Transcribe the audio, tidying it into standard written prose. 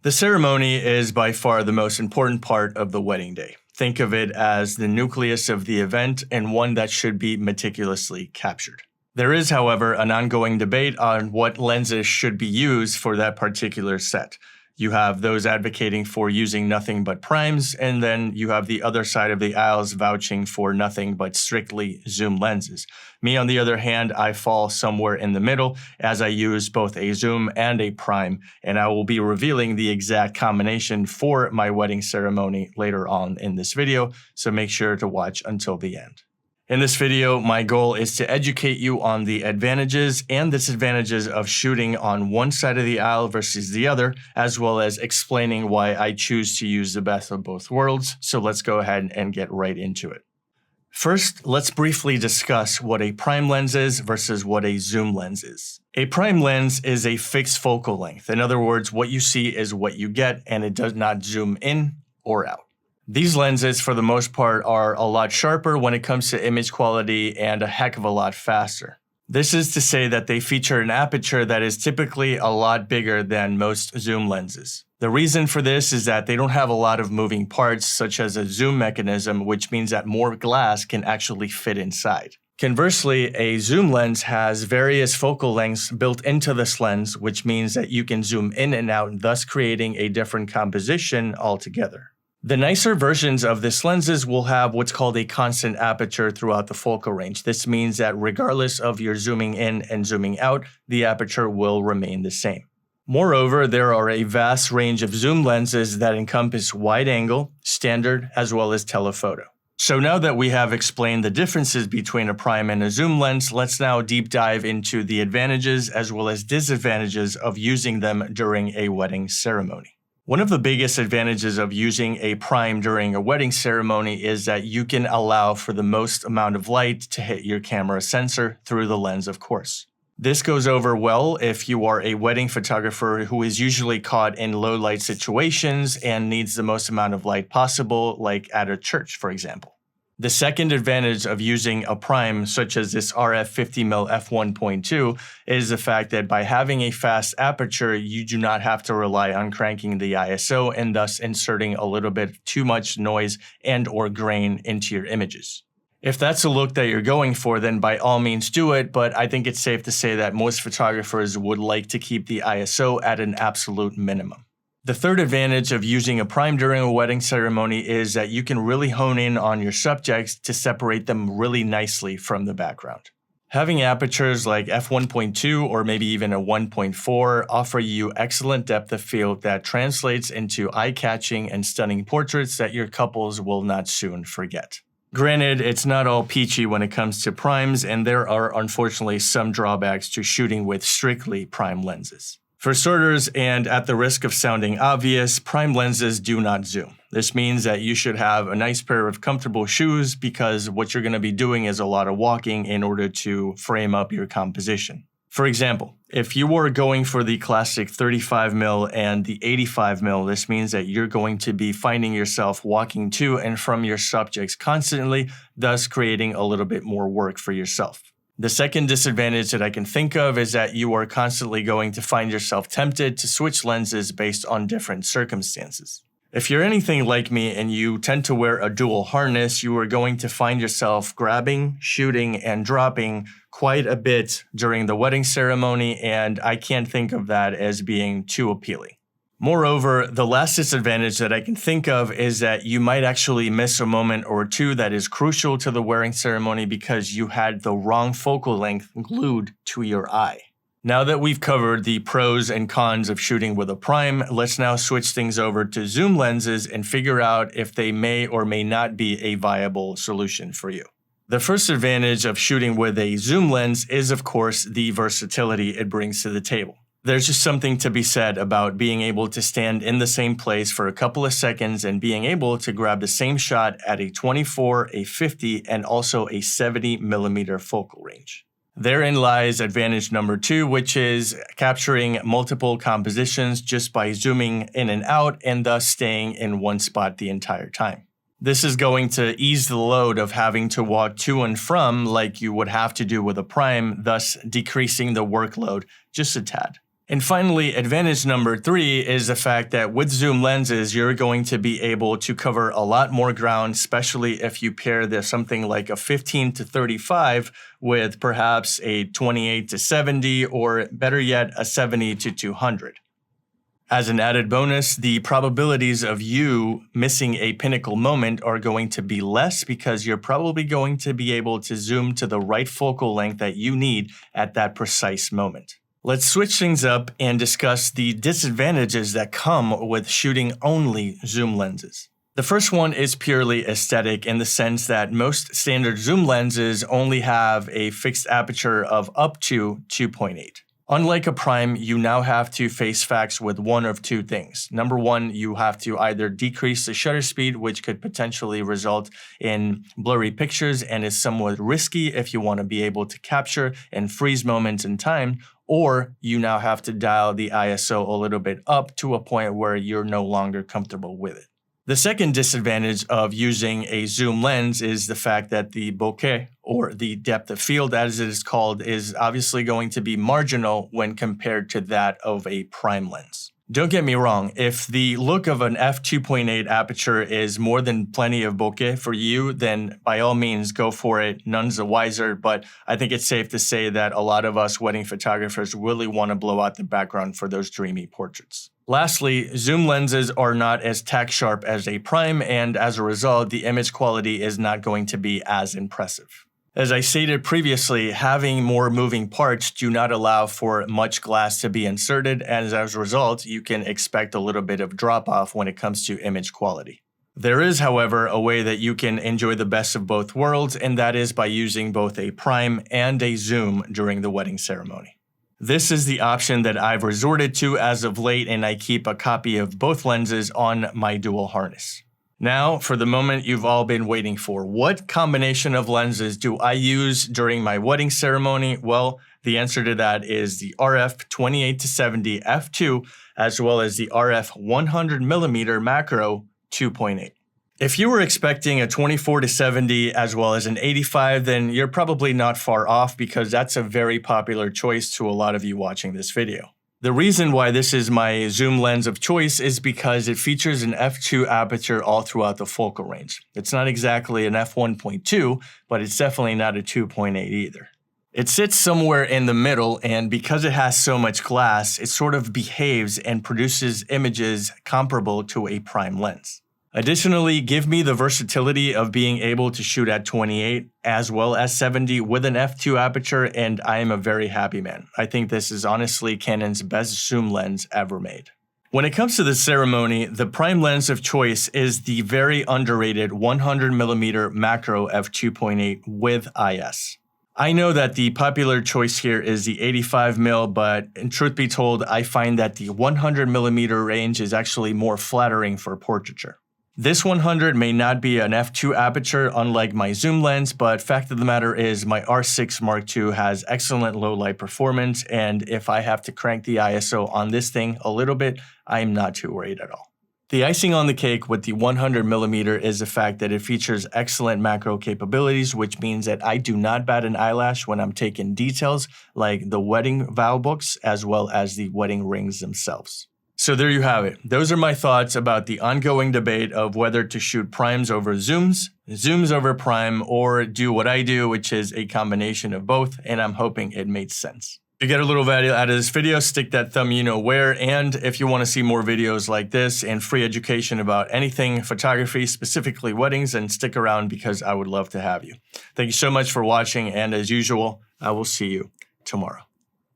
The ceremony is by far the most important part of the wedding day. Think of it as the nucleus of the event and one that should be meticulously captured. There is, however, an ongoing debate on what lenses should be used for that particular set. You have those advocating for using nothing but primes, and then you have the other side of the aisles vouching for nothing but strictly zoom lenses. Me, on the other hand, I fall somewhere in the middle as I use both a zoom and a prime, and I will be revealing the exact combination for my wedding ceremony later on in this video, so make sure to watch until the end. In this video, my goal is to educate you on the advantages and disadvantages of shooting on one side of the aisle versus the other, as well as explaining why I choose to use the best of both worlds. So let's go ahead and get right into it. First, let's briefly discuss what a prime lens is versus what a zoom lens is. A prime lens is a fixed focal length. In other words, what you see is what you get, and it does not zoom in or out. These lenses, for the most part, are a lot sharper when it comes to image quality and a heck of a lot faster. This is to say that they feature an aperture that is typically a lot bigger than most zoom lenses. The reason for this is that they don't have a lot of moving parts, such as a zoom mechanism, which means that more glass can actually fit inside. Conversely, a zoom lens has various focal lengths built into this lens, which means that you can zoom in and out, thus creating a different composition altogether. The nicer versions of this lenses will have what's called a constant aperture throughout the focal range. This means that regardless of your zooming in and zooming out, the aperture will remain the same. Moreover, there are a vast range of zoom lenses that encompass wide angle, standard, as well as telephoto. So now that we have explained the differences between a prime and a zoom lens, let's now deep dive into the advantages as well as disadvantages of using them during a wedding ceremony. One of the biggest advantages of using a prime during a wedding ceremony is that you can allow for the most amount of light to hit your camera sensor through the lens, of course. This goes over well if you are a wedding photographer who is usually caught in low light situations and needs the most amount of light possible, like at a church, for example. The second advantage of using a prime, such as this RF 50mm f1.2, is the fact that by having a fast aperture, you do not have to rely on cranking the ISO and thus inserting a little bit too much noise and or grain into your images. If that's a look that you're going for, then by all means do it, but I think it's safe to say that most photographers would like to keep the ISO at an absolute minimum. The third advantage of using a prime during a wedding ceremony is that you can really hone in on your subjects to separate them really nicely from the background. Having apertures like f1.2 or maybe even a 1.4 offer you excellent depth of field that translates into eye-catching and stunning portraits that your couples will not soon forget. Granted, it's not all peachy when it comes to primes, and there are unfortunately some drawbacks to shooting with strictly prime lenses. For starters, and at the risk of sounding obvious, prime lenses do not zoom. This means that you should have a nice pair of comfortable shoes because what you're going to be doing is a lot of walking in order to frame up your composition. For example, if you were going for the classic 35mm and the 85mm, this means that you're going to be finding yourself walking to and from your subjects constantly, thus creating a little bit more work for yourself. The second disadvantage that I can think of is that you are constantly going to find yourself tempted to switch lenses based on different circumstances. If you're anything like me and you tend to wear a dual harness, you are going to find yourself grabbing, shooting, and dropping quite a bit during the wedding ceremony, and I can't think of that as being too appealing. Moreover, the last disadvantage that I can think of is that you might actually miss a moment or two that is crucial to the wedding ceremony because you had the wrong focal length glued to your eye. Now that we've covered the pros and cons of shooting with a prime, let's now switch things over to zoom lenses and figure out if they may or may not be a viable solution for you. The first advantage of shooting with a zoom lens is, of course, the versatility it brings to the table. There's just something to be said about being able to stand in the same place for a couple of seconds and being able to grab the same shot at a 24, a 50, and also a 70mm focal range. Therein lies advantage number 2, which is capturing multiple compositions just by zooming in and out and thus staying in one spot the entire time. This is going to ease the load of having to walk to and from like you would have to do with a prime, thus decreasing the workload just a tad. And finally, advantage number 3 is the fact that with zoom lenses, you're going to be able to cover a lot more ground, especially if you pair something like a 15 to 35 with perhaps a 28 to 70, or better yet, a 70 to 200. As an added bonus, the probabilities of you missing a pinnacle moment are going to be less because you're probably going to be able to zoom to the right focal length that you need at that precise moment. Let's switch things up and discuss the disadvantages that come with shooting only zoom lenses. The first one is purely aesthetic in the sense that most standard zoom lenses only have a fixed aperture of up to 2.8. Unlike a prime, you now have to face facts with one of two things. Number one, you have to either decrease the shutter speed, which could potentially result in blurry pictures and is somewhat risky if you want to be able to capture and freeze moments in time, or you now have to dial the ISO a little bit up to a point where you're no longer comfortable with it. The second disadvantage of using a zoom lens is the fact that the bokeh, or the depth of field as it is called, is obviously going to be marginal when compared to that of a prime lens. Don't get me wrong, if the look of an f2.8 aperture is more than plenty of bokeh for you, then by all means go for it, none's the wiser, but I think it's safe to say that a lot of us wedding photographers really want to blow out the background for those dreamy portraits. Lastly, zoom lenses are not as tack sharp as a prime, and as a result, the image quality is not going to be as impressive. As I stated previously, having more moving parts do not allow for much glass to be inserted, and as a result, you can expect a little bit of drop-off when it comes to image quality. There is, however, a way that you can enjoy the best of both worlds, and that is by using both a prime and a zoom during the wedding ceremony. This is the option that I've resorted to as of late, and I keep a copy of both lenses on my dual harness. Now, for the moment you've all been waiting for. What combination of lenses do I use during my wedding ceremony? Well, the answer to that is the RF 28-70 f2, as well as the RF 100mm macro 2.8. If you were expecting a 24-70 as well as an 85, then you're probably not far off because that's a very popular choice to a lot of you watching this video. The reason why this is my zoom lens of choice is because it features an f2 aperture all throughout the focal range. It's not exactly an f1.2, but it's definitely not a 2.8 either. It sits somewhere in the middle, and because it has so much glass, it sort of behaves and produces images comparable to a prime lens. Additionally, give me the versatility of being able to shoot at 28 as well as 70 with an f2 aperture, and I am a very happy man. I think this is honestly Canon's best zoom lens ever made. When it comes to the ceremony, the prime lens of choice is the very underrated 100mm macro f2.8 with IS. I know that the popular choice here is the 85mm, but in truth be told, I find that the 100mm range is actually more flattering for portraiture. This 100 may not be an f2 aperture unlike my zoom lens, but fact of the matter is my R6 Mark II has excellent low light performance, and if I have to crank the ISO on this thing a little bit, I'm not too worried at all. The icing on the cake with the 100mm is the fact that it features excellent macro capabilities, which means that I do not bat an eyelash when I'm taking details like the wedding vow books as well as the wedding rings themselves. So there you have it. Those are my thoughts about the ongoing debate of whether to shoot primes over zooms, zooms over prime, or do what I do, which is a combination of both, and I'm hoping it made sense. If you get a little value out of this video, stick that thumb you know where, and if you want to see more videos like this and free education about anything photography, specifically weddings, then stick around because I would love to have you. Thank you so much for watching, and as usual, I will see you tomorrow.